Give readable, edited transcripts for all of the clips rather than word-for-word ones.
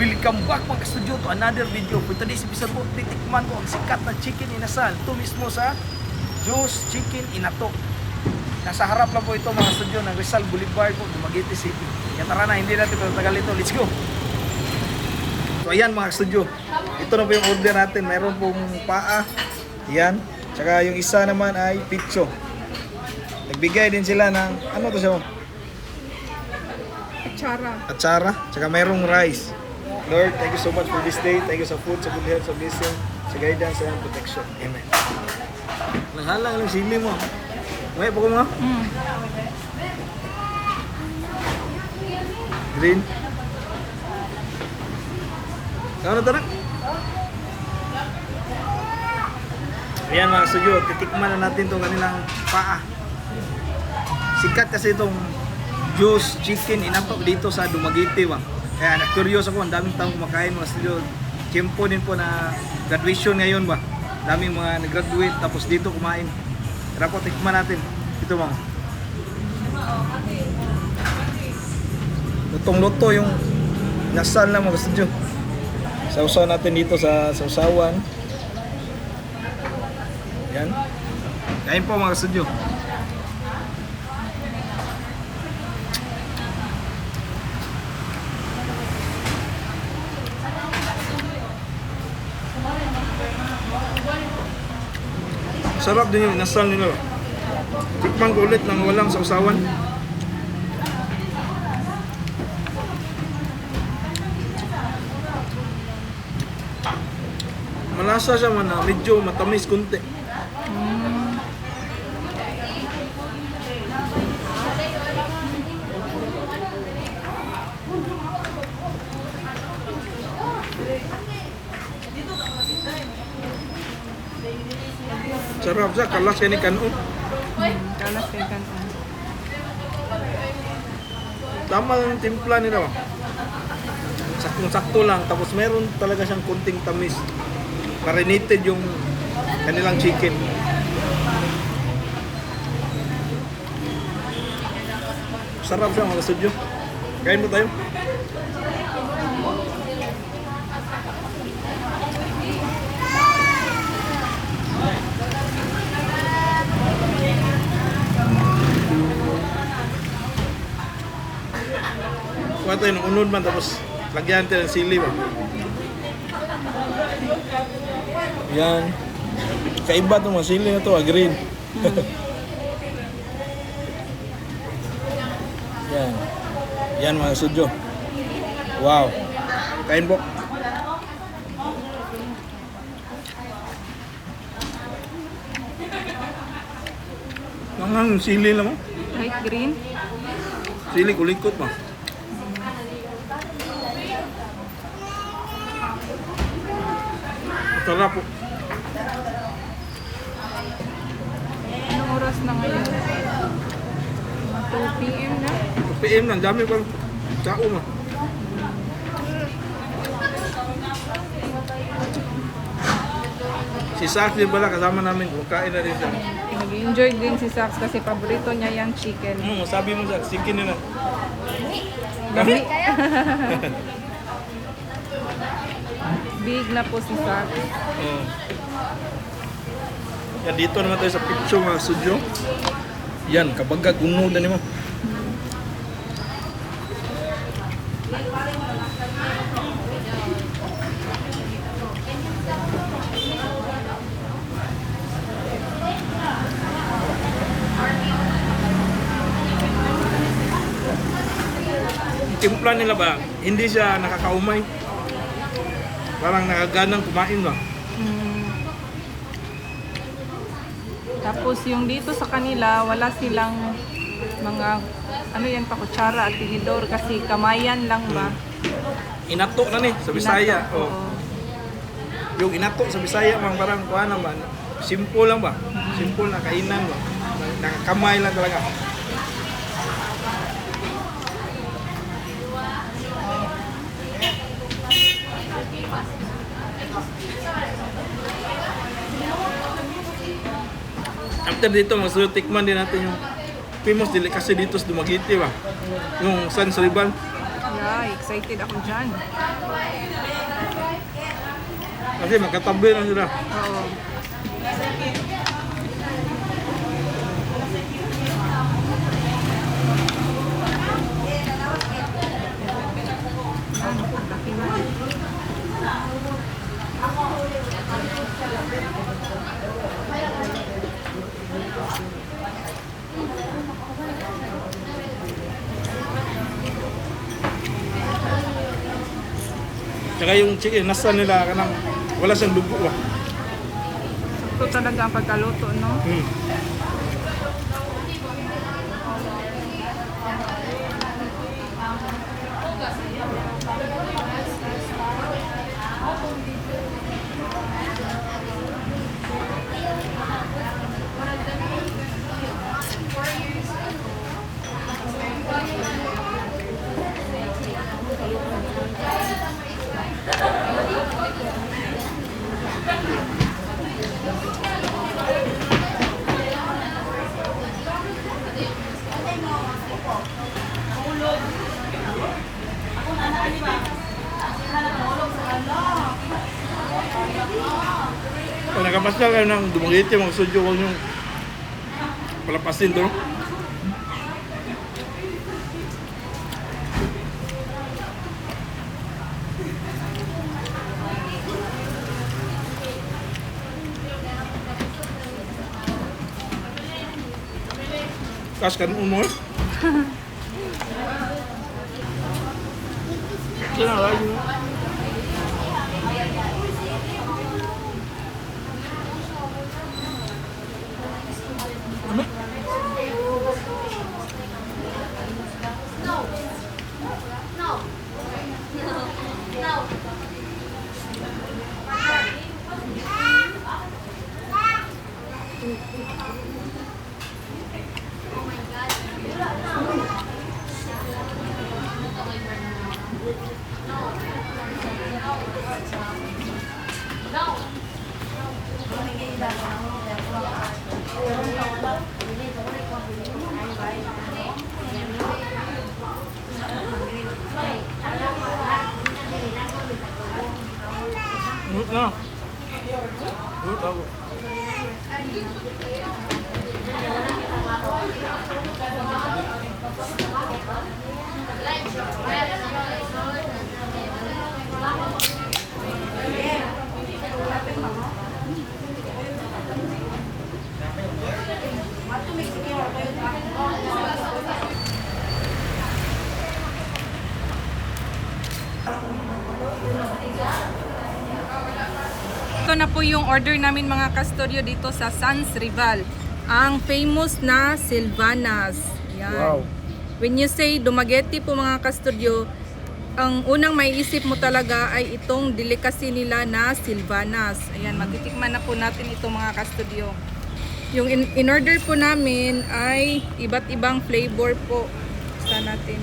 Welcome back mga ka-studio to another video. For today's episode po, titikman ko ang sikat na chicken inasal. Ito mismo sa Juice Chicken Inato. Nasa harap lang po ito mga studio ng Rizal Boulevard po, Dumaguete City. Kaya tara na, hindi natin patagal ito. Let's go! So ayan mga studio, ito na po yung order natin. Mayroon pong paa, yan. Tsaka yung isa naman ay pitso. Nagbigay din sila ng, ano to siya? Atsara. Tsaka mayroong rice. Lord, thank you so much for this day. Thank you sa food, sa good health, sa blessing, sa guidance, sa protection. Amen. Nanghalang lang sili mo. May pa ko mga? Green. Kau na tarang? Ayan mga studio, titikman na natin itong kanilang paa. Sikat kasi itong Juice Chicken Inato dito sa Dumaguete ba. Kaya na-curious ako, ang daming taong kumakain mga studio. Tiyempo din po na graduation ngayon ba. Daming mga nag-graduate tapos dito kumain. Tara po, tikman natin. Ito mga. Lutong-luto yung nasal lang mga studio. Sausaw natin dito sa sausawan. Yan. Kain po mga studio. Sarap din yung inasal nila. Tikman ko ulit ng walang sausawan. Malasa siya man, medyo matamis kunti. Sarap siya, kalas kaya ni kanon. Kalas kaya kanon. Tama lang yung timpla nila. Saktong-sakto lang, tapos meron talaga siyang kunting tamis. Marinated yung kanilang chicken. Sarap siya mga studio. Kain mo tayo. Kuha tayo ng unod man tapos lagyan tayo ng sili ba. Yan. Kaiba itong mga sili na ito, green. Yan. Yan mga studio. Wow. Kain po. Nangang sili lang mo. Light green. Sili kulikot mo. Sarap po. Anong oras na ngayon? 2 PM na? 2 PM na, dami pa. Tsao mo. Si Sax din pala, kasama namin. Kain na rin siya. Nag-enjoy din si Sax kasi paborito niya yung chicken. Sabi mo Sax, chicken nila. Lami. Big na po si Sax. Yan, dito naman tayo sa pitso mga studio. Yan, kapag kagunod na mo. Timpla nila ba, hindi siya nakakaumay. Parang nakaganang kumain ba? Tapos yung dito sa kanila, wala silang mga, ano yan pa, kutsara at tinidor kasi kamayan lang ba? Inato na ni, sa Bisaya. Inato, oo. Yung inato sa Bisaya, parang kuha naman, simple lang ba? Simple na kainan ba? Nakakamay lang talaga. After dito, magsulit tikman din natin yung famous delicacy dito sa Dumaguete ba? Yung San Srival. Yeah, excited ako dyan. Kasi magkatabi lang sila. Oo. Yan, laki na. Tsaka yung chicken, nasa nila kanang wala siyang dugo ba? Ito talaga ang pagkaluto, no? Hmm. Pag nakapasal kayo ng Dumaguete, mga sudyo, huwag niyong palapasin to. Kas kan umur. Kaya lagi. Ano? Na. Ako. Ito na po yung order namin mga kastudyo dito sa San Srival. Ang famous na Silvanas. Yan. Wow. When you say Dumaguete po mga kastudyo, ang unang maiisip mo talaga ay itong delicacy nila na Silvanas. Ayan, matitikman na po natin ito mga kastudyo. Yung in-order po namin ay iba't ibang flavor po. Sa natin.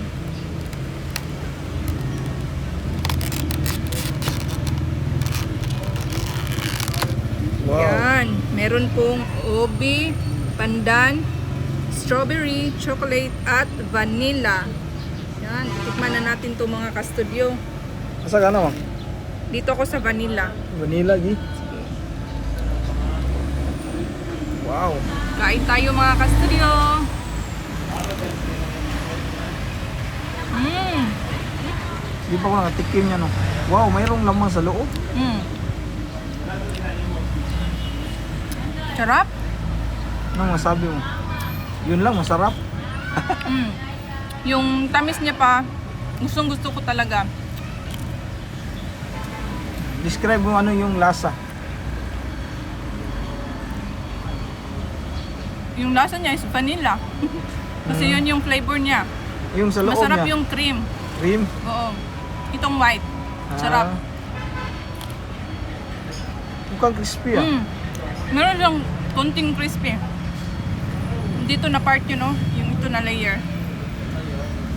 Wow. Yan. Meron pong ubi, pandan, strawberry, chocolate, at vanilla. Yan. Tikman na natin to mga kastudyo. Asa ka na, Dito ako sa vanilla. Vanilla, gi. Wow. Kain tayo mga kastudyo. Di pa ko nakatikim niya, no? Wow, mayroong lamang sa loob. Sarap. Anong masabi mo? Yun lang, masarap. Yung tamis niya pa, gustong gusto ko talaga. Describe mo ano yung lasa. Yung lasa niya is vanilla. Kasi yun yung flavor niya. Yung sa loob Masarap niya. yung cream. Cream. Oo. Itong white. Sarap. Mukhang crispy, ah. Meron lang konting crispy. Dito na part yun, no? Yung ito na layer.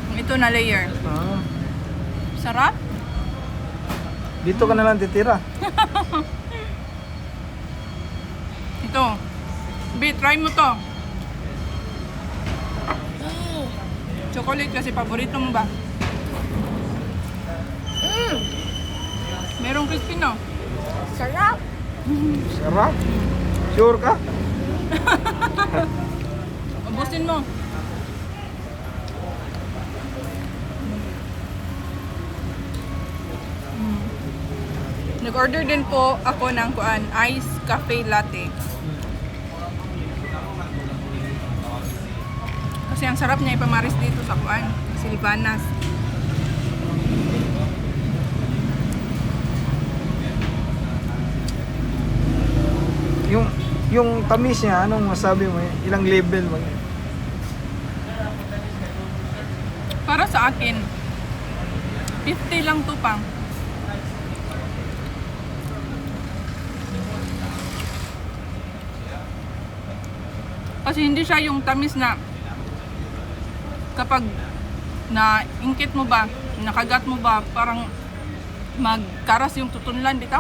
Yung ito na layer. Sarap. Dito ka na lang titira. Ito. Bi, try mo to. Chocolate kasi paborito mo ba? Merong crispy no? Sarap. Sarap. Sure ka? Ubusin mo. Nag-order din po ako ng ice cafe latte. Kasi ang sarap niya ipamaris dito sa Silvanas. Yung tamis niya, anong masabi mo? Ilang level mo? Para sa akin, 50 lang to pang. Kasi hindi siya yung tamis na kapag na-ingkit mo ba, nakagat mo ba, parang magkaras yung tutunlan dito.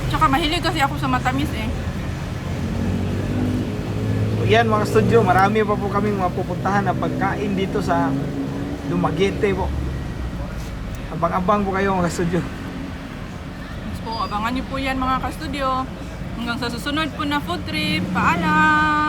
Tsaka mahilig kasi ako sa matamis eh. Yan mga studio, marami pa po kaming mapupuntahan na pagkain dito sa Dumaguete po. Abang-abang po kayo mga studio. Yes po, abangan niyo po yan mga ka-studio. Hanggang sa susunod po na food trip. Paalam!